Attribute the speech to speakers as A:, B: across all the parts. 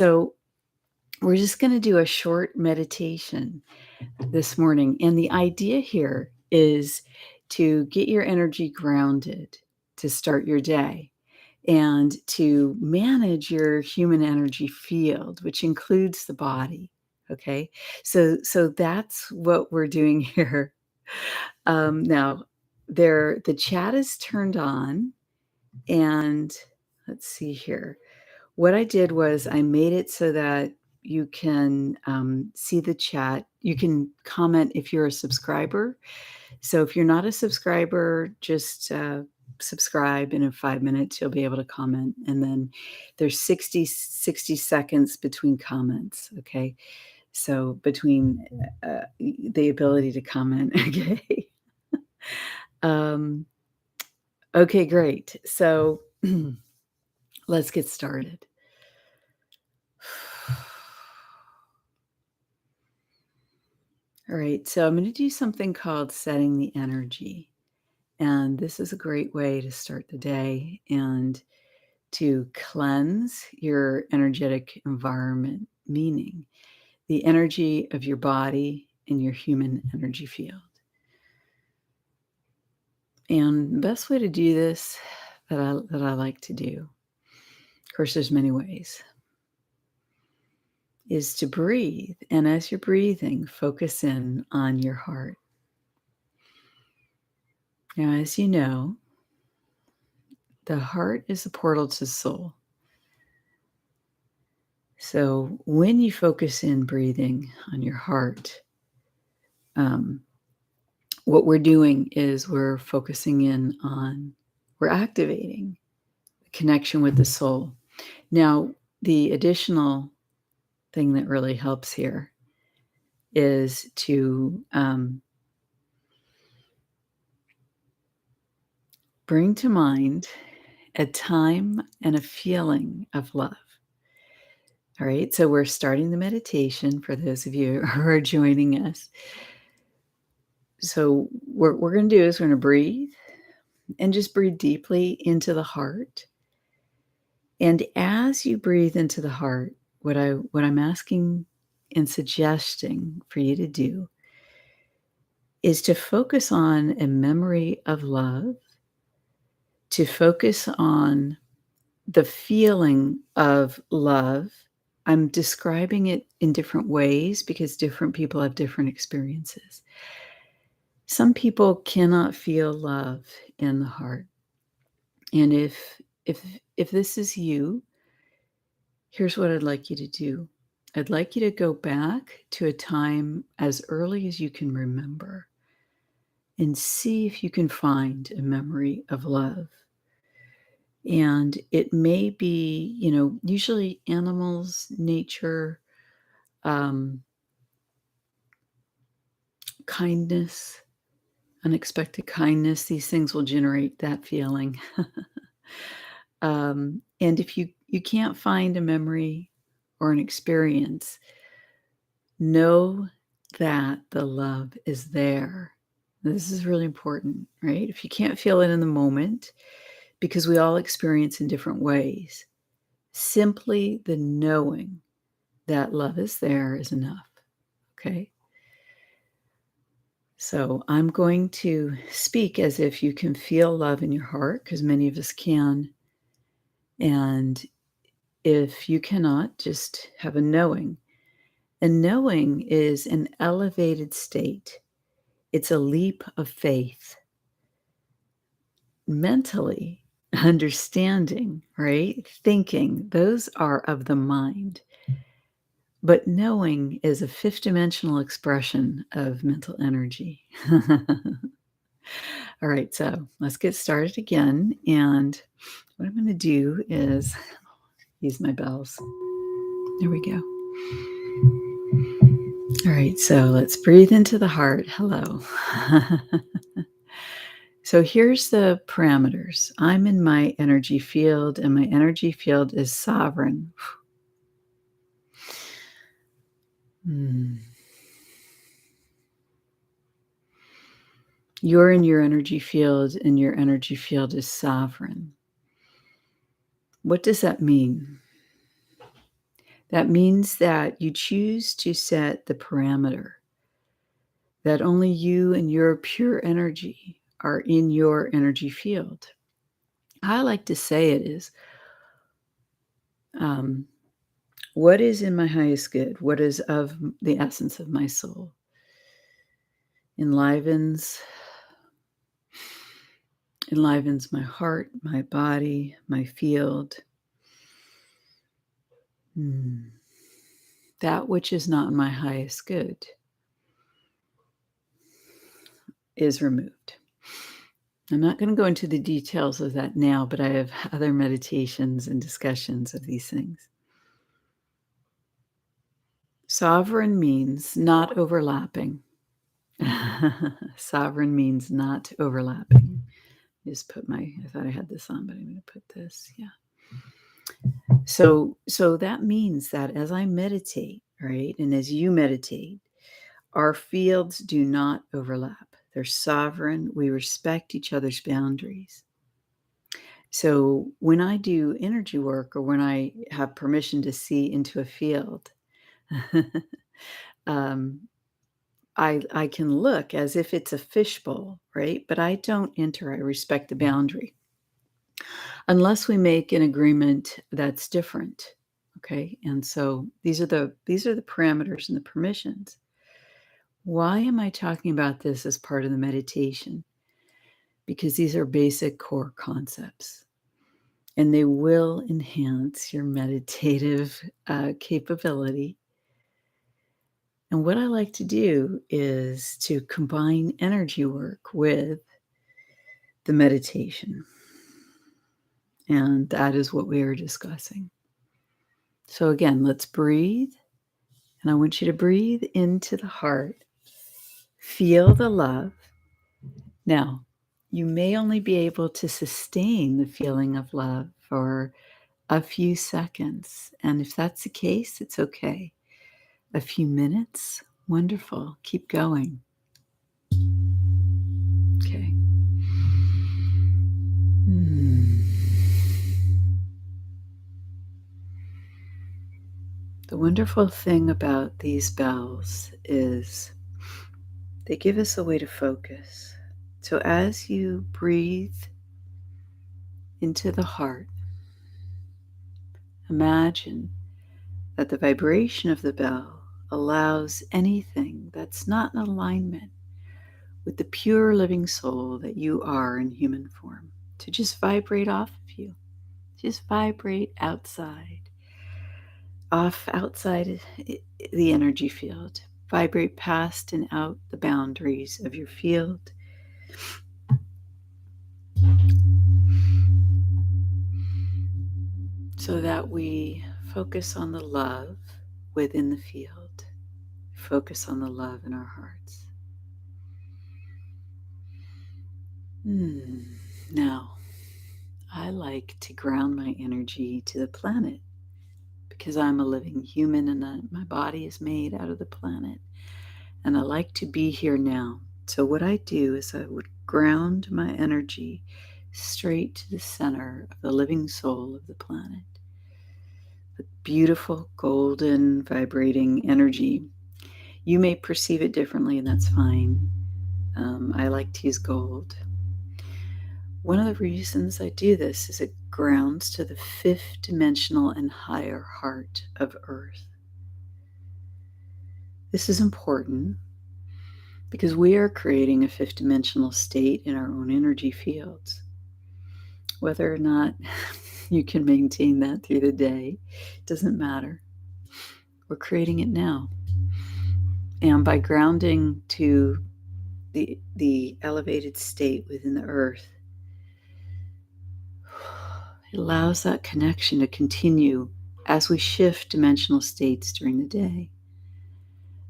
A: So, we're just going to do a short meditation this morning. And the idea here is to get your energy grounded to start your day and to manage your human energy field, which includes the body. Okay. So that's what we're doing here. Now, the chat is turned on, and let's see here. What I did was I made it so that you can see the chat. You can comment if you're a subscriber. So if you're not a subscriber, just subscribe, and in 5 minutes you'll be able to comment. And then there's 60 seconds between comments. Okay. So between the ability to comment. Okay. um, okay, great. So let's get started. All right, so I'm going to do something called setting the energy. And this is a great way to start the day and to cleanse your energetic environment, meaning the energy of your body and your human energy field. And the best way to do this that I like to do, of course, there's many ways, is to breathe. And as you're breathing, focus in on your heart. Now, as you know, the heart is the portal to soul. So when you focus in breathing on your heart, what we're doing is we're focusing in on, we're activating the connection with the soul. Now, the additional thing that really helps here is to bring to mind a time and a feeling of love. All right, so we're starting the meditation for those of you who are joining us. So what we're going to do is we're going to breathe and just breathe deeply into the heart. And as you breathe into the heart, what I'm asking and suggesting for you to do is to focus on a memory of love, to focus on the feeling of love. I'm describing it in different ways because different people have different experiences. Some people cannot feel love in the heart. And if this is you, here's what I'd like you to do. I'd like you to go back to a time as early as you can remember and see if you can find a memory of love. And it may be, usually animals, nature, kindness, unexpected kindness. These things will generate that feeling. And if you can't find a memory or an experience, know that the love is there. This is really important, right? If you can't feel it in the moment, because we all experience in different ways, simply the knowing that love is there is enough, okay? So I'm going to speak as if you can feel love in your heart, because many of us can. And if you cannot, just have a knowing. And knowing is an elevated state. It's a leap of faith. Mentally, understanding, right? Thinking, those are of the mind. But knowing is a fifth dimensional expression of mental energy. All right, so let's get started again. And what I'm going to do is use my bells. There we go. All right, so let's breathe into the heart. Hello. So here's the parameters. I'm in my energy field, and my energy field is sovereign. You're in your energy field, and your energy field is sovereign. What does that mean? That means that you choose to set the parameter that only you and your pure energy are in your energy field. I like to say it is um, what is in my highest good, what is of the essence of my soul, enlivens enlivens my heart, my body, my field. That which is not my highest good is removed. I'm not going to go into the details of that now, but I have other meditations and discussions of these things. Sovereign means not overlapping. Sovereign means not overlapping. Just I thought I had this on, but I'm going to put this. Yeah. So that means that as I meditate, right, and as you meditate, our fields do not overlap. They're sovereign. We respect each other's boundaries. So when I do energy work or when I have permission to see into a field, um, I can look as if it's a fishbowl, right? But I don't enter. I respect the boundary unless we make an agreement that's different. Okay, and so these are the parameters and the permissions. Why am I talking about this as part of the meditation? Because these are basic core concepts, and they will enhance your meditative capability. And what I like to do is to combine energy work with the meditation. And that is what we are discussing. So again, let's breathe. And I want you to breathe into the heart. Feel the love. Now, you may only be able to sustain the feeling of love for a few seconds. And if that's the case, it's okay. A few minutes, wonderful. Keep going. Okay. The wonderful thing about these bells is they give us a way to focus. So as you breathe into the heart, imagine that the vibration of the bell allows anything that's not in alignment with the pure living soul that you are in human form to just vibrate off of you. Just vibrate outside the energy field. Vibrate past and out the boundaries of your field. So that we focus on the love within the field. Focus on the love in our hearts. Now, I like to ground my energy to the planet because I'm a living human and my body is made out of the planet. And I like to be here now. So what I do is I would ground my energy straight to the center of the living soul of the planet. The beautiful, golden, vibrating energy. You may perceive it differently, and that's fine. I like to use gold. One of the reasons I do this is it grounds to the fifth dimensional and higher heart of Earth. This is important because we are creating a fifth dimensional state in our own energy fields. Whether or not you can maintain that through the day doesn't matter. We're creating it now. And by grounding to the elevated state within the earth, it allows that connection to continue as we shift dimensional states during the day,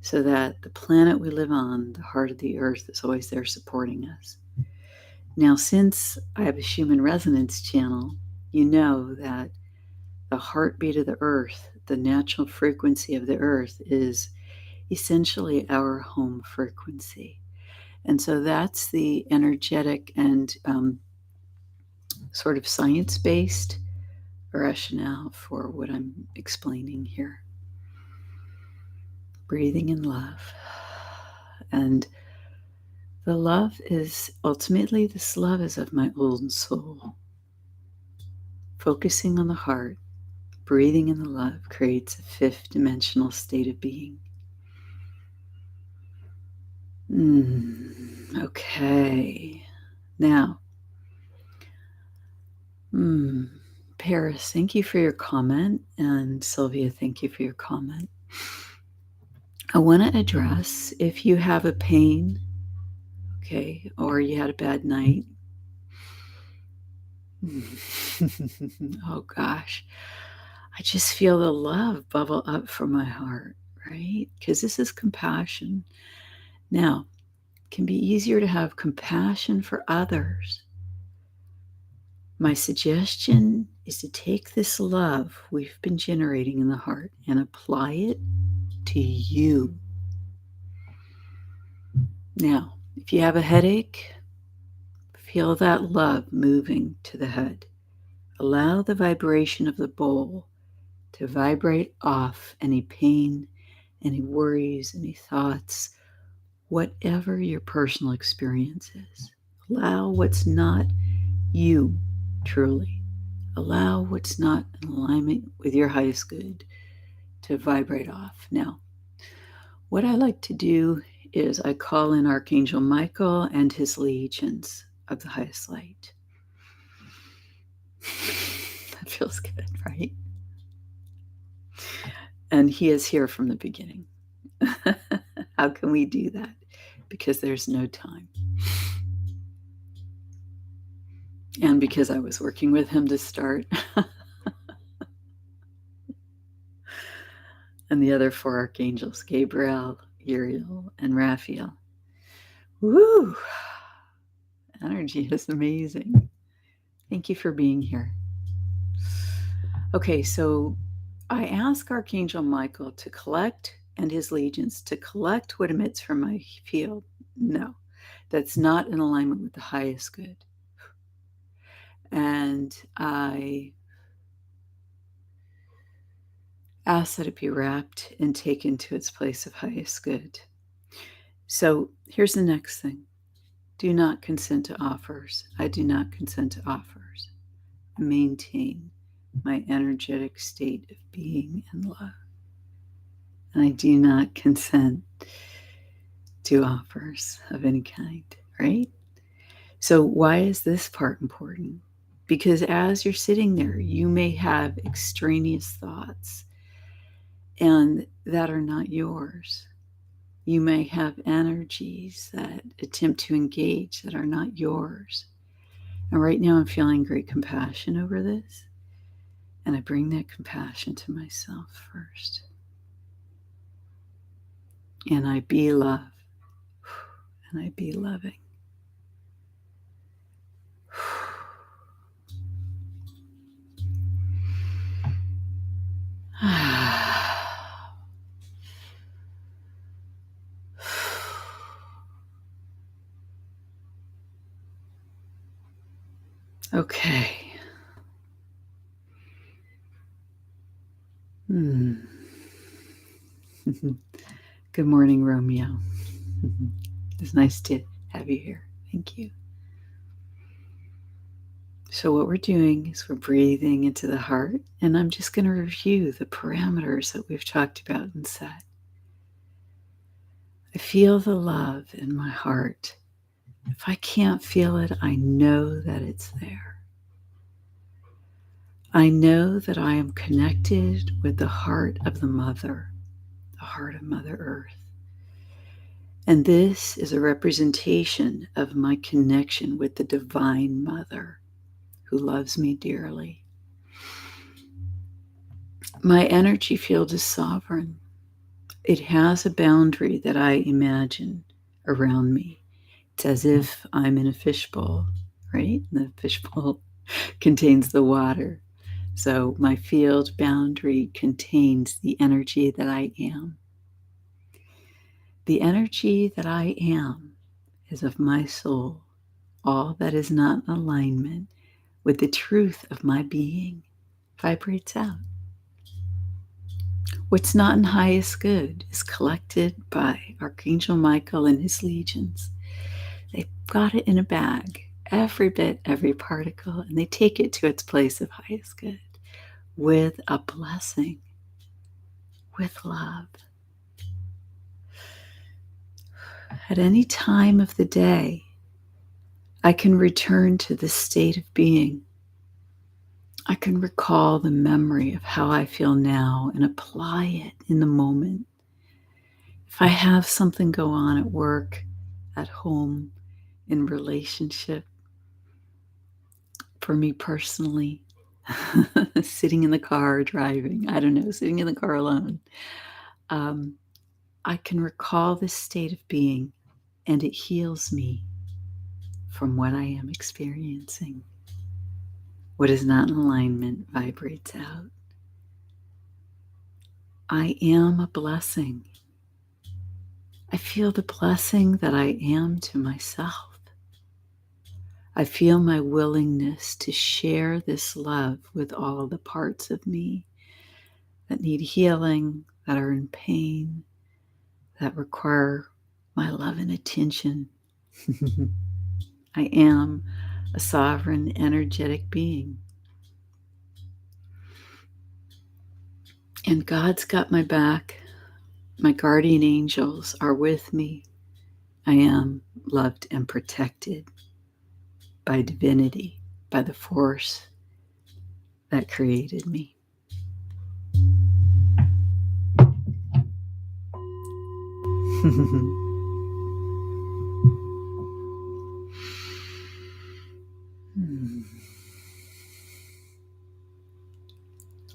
A: so that the planet we live on, the heart of the earth, is always there supporting us. Now, since I have a Schumann Resonance channel, you know that the heartbeat of the earth, the natural frequency of the earth, is essentially our home frequency. And so that's the energetic and sort of science-based rationale for what I'm explaining here. breathing in love. And the love is ultimately, this love is of my old soul. Focusing on the heart, breathing in the love creates a fifth dimensional state of being. Okay. Now, Paris, thank you for your comment. And Sylvia, thank you for your comment. I want to address if you have a pain, okay, or you had a bad night. Oh gosh, I just feel the love bubble up from my heart, right? Because this is compassion. Now, it can be easier to have compassion for others. My suggestion is to take this love we've been generating in the heart and apply it to you. Now, if you have a headache, feel that love moving to the head. Allow the vibration of the bowl to vibrate off any pain, any worries, any thoughts, whatever your personal experience is. Allow what's not you, truly. Allow what's not in alignment with your highest good to vibrate off. Now, what I like to do is I call in Archangel Michael and his legions of the highest light. That feels good, right? And he is here from the beginning. How can we do that? Because there's no time. And because I was working with him to start. And the other four archangels, Gabriel, Uriel, and Raphael. Woo! Energy is amazing. Thank you for being here. Okay, so I ask Archangel Michael to collect, and his legions to collect what emits from my field. No, that's not in alignment with the highest good. And I ask that it be wrapped and taken to its place of highest good. So here's the next thing. Do not consent to offers. I do not consent to offers. I maintain my energetic state of being and love. And I do not consent to offers of any kind, right? So why is this part important? Because as you're sitting there, you may have extraneous thoughts and that are not yours. You may have energies that attempt to engage that are not yours. And right now I'm feeling great compassion over this. And I bring that compassion to myself first. And I be love. And I be loving. Okay. Good morning, Romeo. It's nice to have you here. Thank you. So what we're doing is we're breathing into the heart, and I'm just going to review the parameters that we've talked about and said. I feel the love in my heart. If I can't feel it, I know that it's there. I know that I am connected with the heart of the Mother, the heart of Mother Earth. And this is a representation of my connection with the Divine Mother who loves me dearly. My energy field is sovereign. It has a boundary that I imagine around me. It's as if I'm in a fishbowl, right? And the fishbowl contains the water. So my field boundary contains the energy that I am. The energy that I am is of my soul. All that is not in alignment with the truth of my being vibrates out. What's not in highest good is collected by Archangel Michael and his legions. They've got it in a bag, every bit, every particle, and they take it to its place of highest good with a blessing, with love. At any time of the day, I can return to this state of being. I can recall the memory of how I feel now and apply it in the moment. If I have something go on at work, at home, in relationship, for me personally, sitting in the car, driving, I don't know, sitting in the car alone, um, I can recall this state of being and it heals me from what I am experiencing. What is not in alignment vibrates out. I am a blessing. I feel the blessing that I am to myself. I feel my willingness to share this love with all the parts of me that need healing, that are in pain, that require my love and attention. I am a sovereign, energetic being. And God's got my back. My guardian angels are with me. I am loved and protected by divinity, by the force that created me.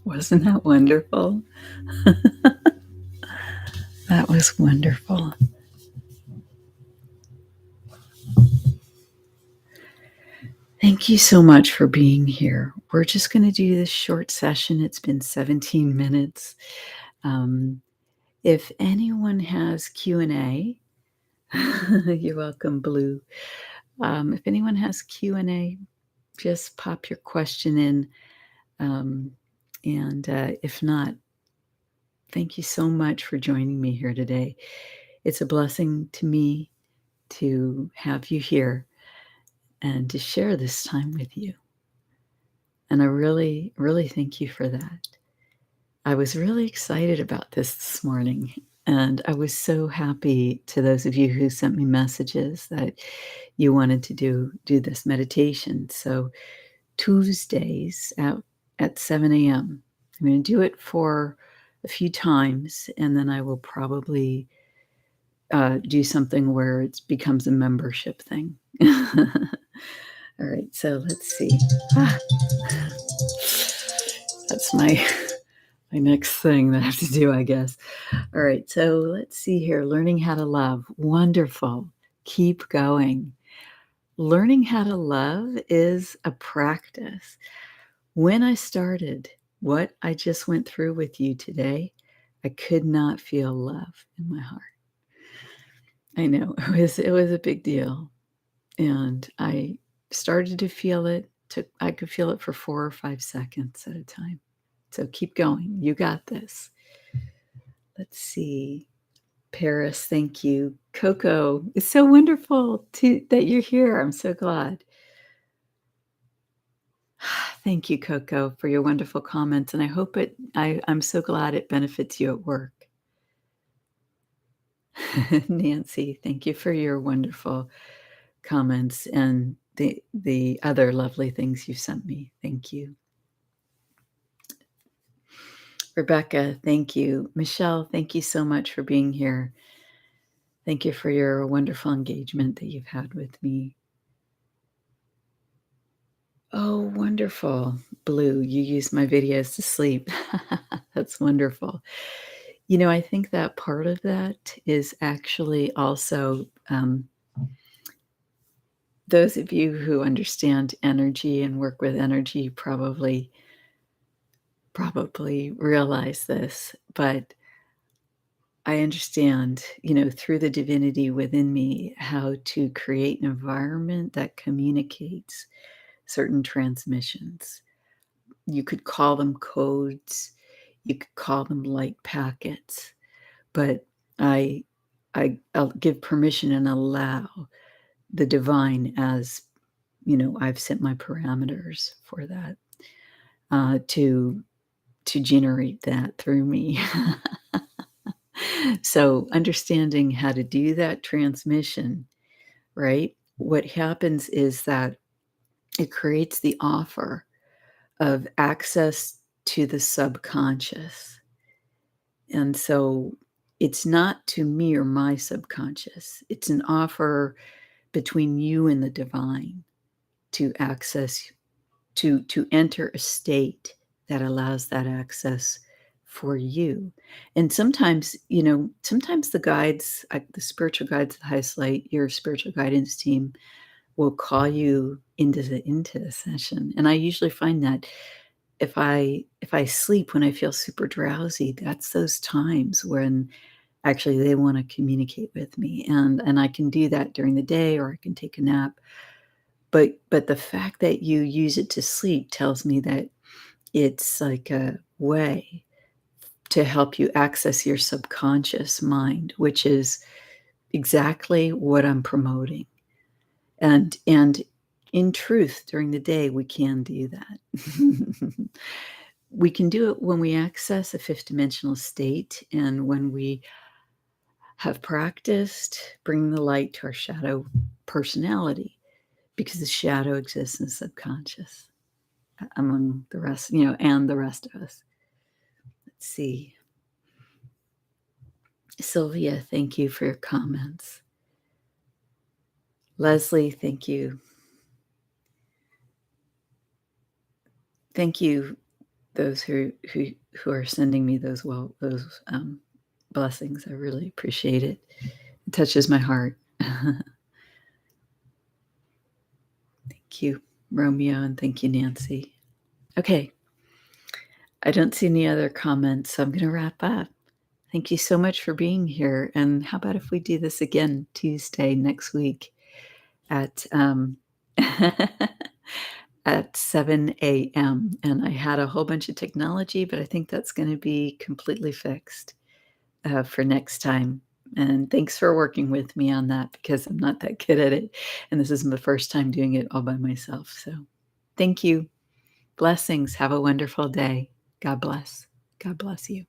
A: Wasn't that wonderful? That was wonderful. Thank you so much for being here. We're just going to do this short session. It's been 17 minutes. If anyone has Q&A, you're welcome, Blue. If anyone has Q&A, just pop your question in. And if not, thank you so much for joining me here today. It's a blessing to me to have you here and to share this time with you. And I really, really thank you for that. I was really excited about this morning. And I was so happy to those of you who sent me messages that you wanted to do this meditation. So Tuesdays at 7 a.m. I'm going to do it for a few times, and then I will probably do something where it becomes a membership thing. All right, so let's see. That's my next thing that I have to do, I guess. All right, so let's see here. Learning how to love. Wonderful. Keep going. Learning how to love is a practice. When I started what I just went through with you today, I could not feel love in my heart. I know it was a big deal. And I started to feel it. I could feel it for 4 or 5 seconds at a time. So keep going. You got this. Let's see. Paris, thank you. Coco, it's so wonderful that you're here. I'm so glad. Thank you, Coco, for your wonderful comments. And I hope I'm so glad it benefits you at work. Nancy, thank you for your wonderful comments and the other lovely things you sent me. Thank you. Rebecca, thank you. Michelle, thank you so much for being here. Thank you for your wonderful engagement that you've had with me. Oh, wonderful. Blue, you use my videos to sleep. That's wonderful. You know, I think that part of that is actually also those of you who understand energy and work with energy probably realize this, but I understand, through the divinity within me, how to create an environment that communicates certain transmissions. You could call them codes. You could call them light packets, but I I'll give permission and allow the divine, as I've set my parameters for that, to generate that through me. So understanding how to do that transmission, right? What happens is that it creates the offer of access to the subconscious. And so it's not to me or my subconscious. It's an offer between you and the divine to access, to enter a state that allows that access for you. And sometimes, sometimes the guides, the spiritual guides, the highest light, your spiritual guidance team will call you into the session. And I usually find that if I sleep when I feel super drowsy, that's those times when actually they want to communicate with me. And I can do that during the day, or I can take a nap. But the fact that you use it to sleep tells me that it's like a way to help you access your subconscious mind, which is exactly what I'm promoting. And in truth, during the day, we can do that. We can do it when we access a fifth dimensional state and when we have practiced bringing the light to our shadow personality, because the shadow exists in the subconscious, among the rest, and the rest of us. Let's see. Sylvia, thank you for your comments. Leslie, thank you. Thank you, those who are sending me those blessings. I really appreciate it. It touches my heart. Thank you, Romeo, and thank you, Nancy. Okay. I don't see any other comments, so I'm going to wrap up. Thank you so much for being here. And how about if we do this again Tuesday next week at at 7 a.m. And I had a whole bunch of technology, but I think that's going to be completely fixed for next time. And thanks for working with me on that, because I'm not that good at it. And this is my first time doing it all by myself. So thank you. Blessings. Have a wonderful day. God bless. God bless you.